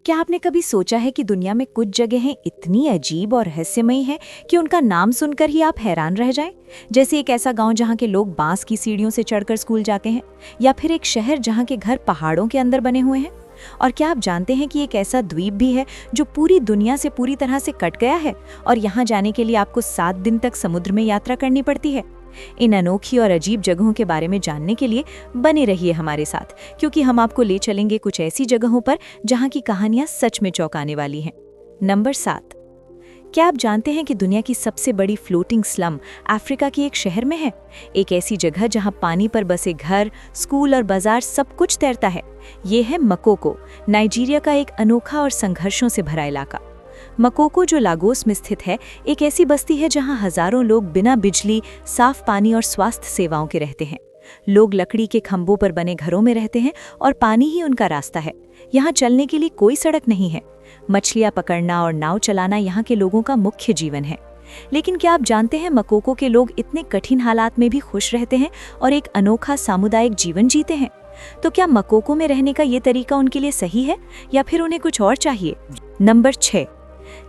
क्या आपने कभी सोचा है कि दुनिया में कुछ जगहें इतनी अजीब और रहस्यमयी हैं कि उनका नाम सुनकर ही आप हैरान रह जाएं? जैसे एक ऐसा गांव जहां के लोग बांस की सीढ़ियों से चढ़कर स्कूल जाते हैं, या फिर एक शहर जहां के घर पहाड़ों के अंदर बने हुए हैं। और क्या आप जानते हैं कि एक ऐसा द्वीप भी है जो पूरी दुनिया से पूरी तरह से कट गया है, और यहाँ जाने के लिए आपको 7 दिन तक समुद्र में यात्रा करनी पड़ती है। इन अनोखी और अजीब जगहों के बारे में जानने के लिए बने रहिए हमारे साथ, क्योंकि हम आपको ले चलेंगे कुछ ऐसी जगहों पर जहां की कहानियां सच में चौंकाने वाली हैं। नंबर 7। क्या आप जानते हैं कि दुनिया की सबसे बड़ी फ्लोटिंग स्लम अफ्रीका के एक शहर में है? एक ऐसी जगह जहां पानी पर बसे घर, स्कूल और बाजार सब कुछ तैरता है। ये है मकोको, नाइजीरिया का एक अनोखा और संघर्षों से भरा इलाका। मकोको, जो लागोस में स्थित है, एक ऐसी बस्ती है जहां हजारों लोग बिना बिजली, साफ पानी और स्वास्थ्य सेवाओं के रहते हैं। लोग लकड़ी के खंभों पर बने घरों में रहते हैं और पानी ही उनका रास्ता है। यहाँ चलने के लिए कोई सड़क नहीं है। मछलियाँ पकड़ना और नाव चलाना यहाँ के लोगों का मुख्य जीवन है। लेकिन क्या आप जानते हैं, मकोको के लोग इतने कठिन हालात में भी खुश रहते हैं और एक अनोखा सामुदायिक जीवन जीते हैं। तो क्या मकोको में रहने का ये तरीका उनके लिए सही है, या फिर उन्हें कुछ और चाहिए? नंबर 6।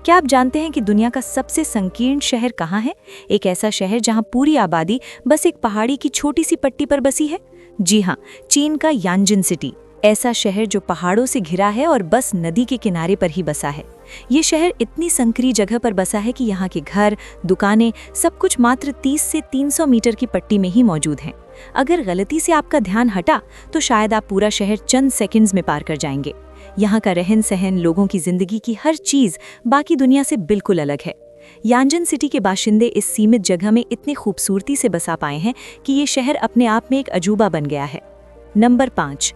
क्या आप जानते हैं कि दुनिया का सबसे संकीर्ण शहर कहाँ है? एक ऐसा शहर जहाँ पूरी आबादी बस एक पहाड़ी की छोटी सी पट्टी पर बसी है। जी हाँ, चीन का यांजिन सिटी। ऐसा शहर जो पहाड़ों से घिरा है और बस नदी के किनारे पर ही बसा है। ये शहर इतनी संकरी जगह पर बसा है कि यहाँ के घर, दुकानें, सब कुछ मात्र 30 से 300 मीटर की पट्टी में ही मौजूद हैं। अगर गलती से आपका ध्यान हटा तो शायद आप पूरा शहर चंद सेकंड्स में पार कर जाएंगे। यहाँ का रहन सहन, लोगों की जिंदगी की हर चीज बाकी दुनिया से बिल्कुल अलग है। यांजन सिटी के बाशिंदे इस सीमित जगह में इतनी खूबसूरती से बसा पाए हैं कि ये शहर अपने आप में एक अजूबा बन गया है। नंबर 5।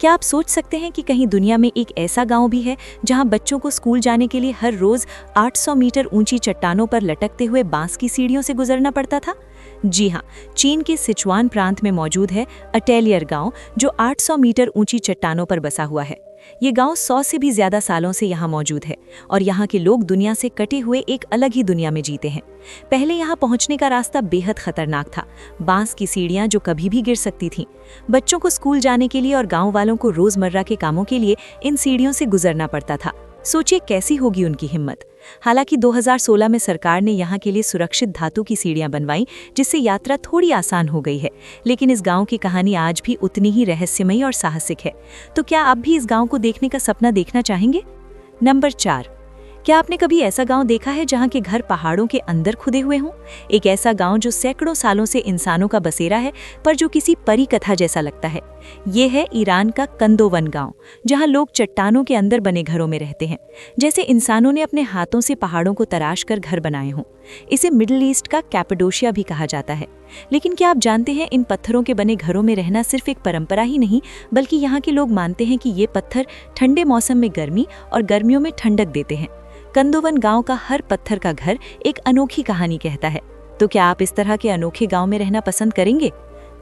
क्या आप सोच सकते हैं कि कहीं दुनिया में एक ऐसा गांव भी है जहां बच्चों को स्कूल जाने के लिए हर रोज 800 मीटर ऊंची चट्टानों पर लटकते हुए बांस की सीढ़ियों से गुजरना पड़ता था? जी हाँ, चीन के सिचुआन प्रांत में मौजूद है अटेलियर गांव, जो 800 मीटर ऊंची चट्टानों पर बसा हुआ है। ये गांव 100 से भी ज्यादा सालों से यहाँ मौजूद है और यहाँ के लोग दुनिया से कटे हुए एक अलग ही दुनिया में जीते हैं। पहले यहाँ पहुँचने का रास्ता बेहद खतरनाक था, बांस की सीढ़ियाँ जो कभी भी गिर सकती थीं। बच्चों को स्कूल जाने के लिए और गाँव वालों को रोजमर्रा के कामों के लिए इन सीढ़ियों से गुजरना पड़ता था। सोचिए कैसी होगी उनकी हिम्मत। हालांकि 2016 में सरकार ने यहाँ के लिए सुरक्षित धातु की सीढ़ियाँ बनवाई, जिससे यात्रा थोड़ी आसान हो गई है। लेकिन इस गांव की कहानी आज भी उतनी ही रहस्यमयी और साहसिक है। तो क्या आप भी इस गांव को देखने का सपना देखना चाहेंगे? नंबर 4। क्या आपने कभी ऐसा गांव देखा है जहां के घर पहाड़ों के अंदर खुदे हुए हों? एक ऐसा गांव जो सैकड़ों सालों से इंसानों का बसेरा है, पर जो किसी परी कथा जैसा लगता है। ये है ईरान का कंदोवन गांव, जहां लोग चट्टानों के अंदर बने घरों में रहते हैं, जैसे इंसानों ने अपने हाथों से पहाड़ों को तराश कर घर बनाए हों। इसे मिडिल ईस्ट का कैपेडोशिया भी कहा जाता है। लेकिन क्या आप जानते हैं, इन पत्थरों के बने घरों में रहना सिर्फ एक परंपरा ही नहीं, बल्कि यहाँ के लोग मानते हैं कि ये पत्थर ठंडे मौसम में गर्मी और गर्मियों में ठंडक देते हैं। कंदोवन गांव का हर पत्थर का घर एक अनोखी कहानी कहता है। तो क्या आप इस तरह के अनोखे गांव में रहना पसंद करेंगे?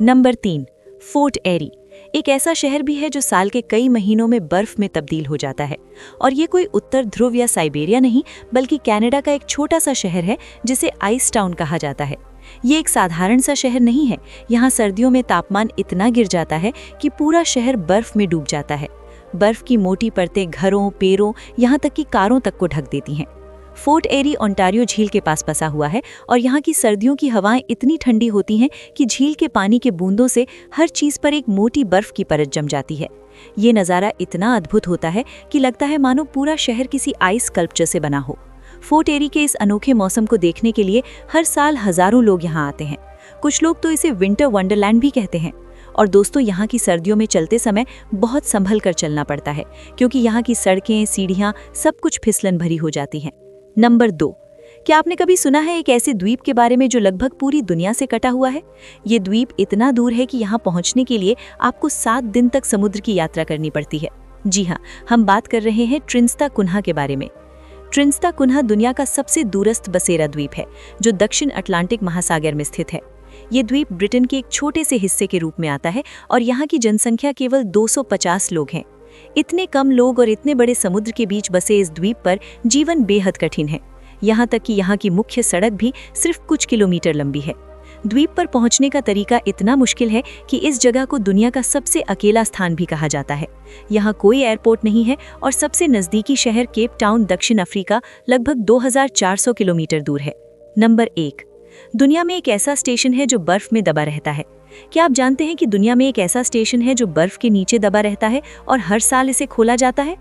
नंबर 3। फोर्ट एरी एक ऐसा शहर भी है जो साल के कई महीनों में बर्फ में तब्दील हो जाता है। और ये कोई उत्तर ध्रुव या साइबेरिया नहीं, बल्कि कनाडा का एक छोटा सा शहर है जिसे आइस टाउन कहा जाता है। ये एक साधारण सा शहर नहीं है। यहाँ सर्दियों में तापमान इतना गिर जाता है कि पूरा शहर बर्फ में डूब जाता है। बर्फ की मोटी परतें घरों, पेड़ों, यहाँ तक कि कारों तक को ढक देती हैं। फोर्ट एरी ओंटारियो झील के पास बसा हुआ है और यहाँ की सर्दियों की हवाएं इतनी ठंडी होती हैं कि झील के पानी के बूंदों से हर चीज पर एक मोटी बर्फ की परत जम जाती है। ये नज़ारा इतना अद्भुत होता है कि लगता है मानो पूरा शहर किसी आइस स्कल्पचर से बना हो। फोर्ट एरी के इस अनोखे मौसम को देखने के लिए हर साल हजारों लोग यहाँ आते हैं। कुछ लोग तो इसे विंटर वंडरलैंड भी कहते हैं। और दोस्तों, यहाँ की सर्दियों में चलते समय बहुत संभल कर चलना पड़ता है, क्योंकि यहाँ की सड़कें, सीढ़ियाँ सब कुछ फिसलन भरी हो जाती हैं। नंबर 2। क्या आपने कभी सुना है एक ऐसे द्वीप के बारे में जो लगभग पूरी दुनिया से कटा हुआ है? ये द्वीप इतना दूर है कि यहाँ पहुँचने के लिए आपको 7 दिन तक समुद्र की यात्रा करनी पड़ती है। जी हाँ, हम बात कर रहे हैं ट्रिनिस्ता कुन्हा के बारे में। ट्रिनिस्ता कुन्हा दुनिया का सबसे दूरस्थ बसेरा द्वीप है, जो दक्षिण अटलांटिक महासागर में स्थित है। ये द्वीप ब्रिटेन के एक छोटे से हिस्से के रूप में आता है और यहाँ की जनसंख्या केवल 250 लोग हैं। इतने कम लोग और इतने बड़े समुद्र के बीच बसे इस द्वीप पर जीवन बेहद कठिन है। यहाँ तक कि यहाँ की मुख्य सड़क भी सिर्फ कुछ किलोमीटर लंबी है। द्वीप पर पहुंचने का तरीका इतना मुश्किल है कि इस जगह को दुनिया का सबसे अकेला स्थान भी कहा जाता है। यहाँ कोई एयरपोर्ट नहीं है और सबसे नज़दीकी शहर केप टाउन दक्षिण अफ्रीका लगभग 2400 किलोमीटर दूर है। नंबर 1, दुनिया में एक ऐसा स्टेशन है जो बर्फ में दबा रहता है। क्या आप जानते हैं कि दुनिया में एक ऐसा स्टेशन है जो बर्फ के नीचे दबा रहता है और हर साल इसे खोला जाता है?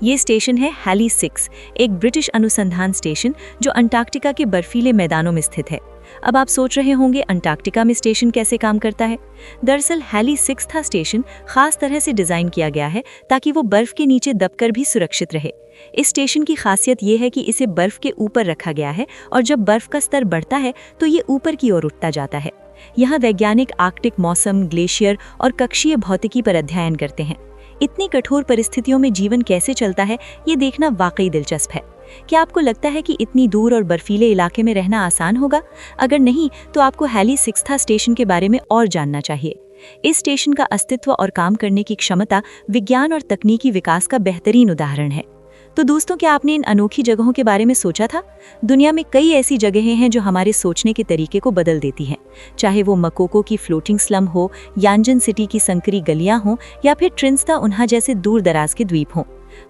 ये स्टेशन है हैली 6, एक ब्रिटिश अनुसंधान स्टेशन जो अंटार्कटिका के बर्फीले मैदानों में स्थित है। अब आप सोच रहे होंगे अंटार्कटिका में स्टेशन कैसे काम करता है? दरअसल हैली 6 स्टेशन खास तरह से डिजाइन किया गया है ताकि वो बर्फ के नीचे दबकर भी सुरक्षित रहे। इस स्टेशन की खासियत ये है कि इसे बर्फ के ऊपर रखा गया है और जब बर्फ का स्तर बढ़ता है तो ये ऊपर की ओर उठता जाता है। यहाँ वैज्ञानिक आर्कटिक मौसम, ग्लेशियर और कक्षीय भौतिकी पर अध्ययन करते हैं। इतनी कठोर परिस्थितियों में जीवन कैसे चलता है, ये देखना वाकई दिलचस्प है। क्या आपको लगता है कि इतनी दूर और बर्फीले इलाके में रहना आसान होगा? अगर नहीं, तो आपको हैली 6 स्टेशन के बारे में और जानना चाहिए। इस स्टेशन का अस्तित्व और काम करने की क्षमता विज्ञान और तकनीकी विकास का बेहतरीन उदाहरण है। तो दोस्तों, क्या आपने इन अनोखी जगहों के बारे में सोचा था? दुनिया में कई ऐसी जगहें हैं जो हमारे सोचने के तरीके को बदल देती हैं। चाहे वो मकोको की फ्लोटिंग स्लम हो, यांजन सिटी की संकरी गलियां हों या फिर ट्रिनिस्ता उन्हा जैसे दूर दराज के द्वीप हों,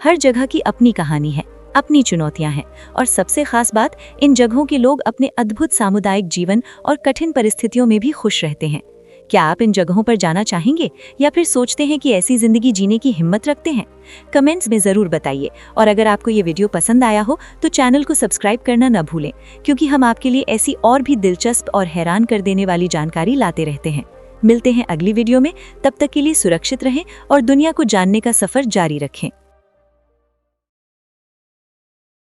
हर जगह की अपनी कहानी है, अपनी चुनौतियां हैं और सबसे खास बात, इन जगहों के लोग अपने अद्भुत सामुदायिक जीवन और कठिन परिस्थितियों में भी खुश रहते हैं। क्या आप इन जगहों पर जाना चाहेंगे या फिर सोचते हैं कि ऐसी जिंदगी जीने की हिम्मत रखते हैं? कमेंट्स में ज़रूर बताइए और अगर आपको ये वीडियो पसंद आया हो तो चैनल को सब्सक्राइब करना न भूलें, क्योंकि हम आपके लिए ऐसी और भी दिलचस्प और हैरान कर देने वाली जानकारी लाते रहते हैं। मिलते हैं अगली वीडियो में, तब तक के लिए सुरक्षित रहें और दुनिया को जानने का सफ़र जारी रखें।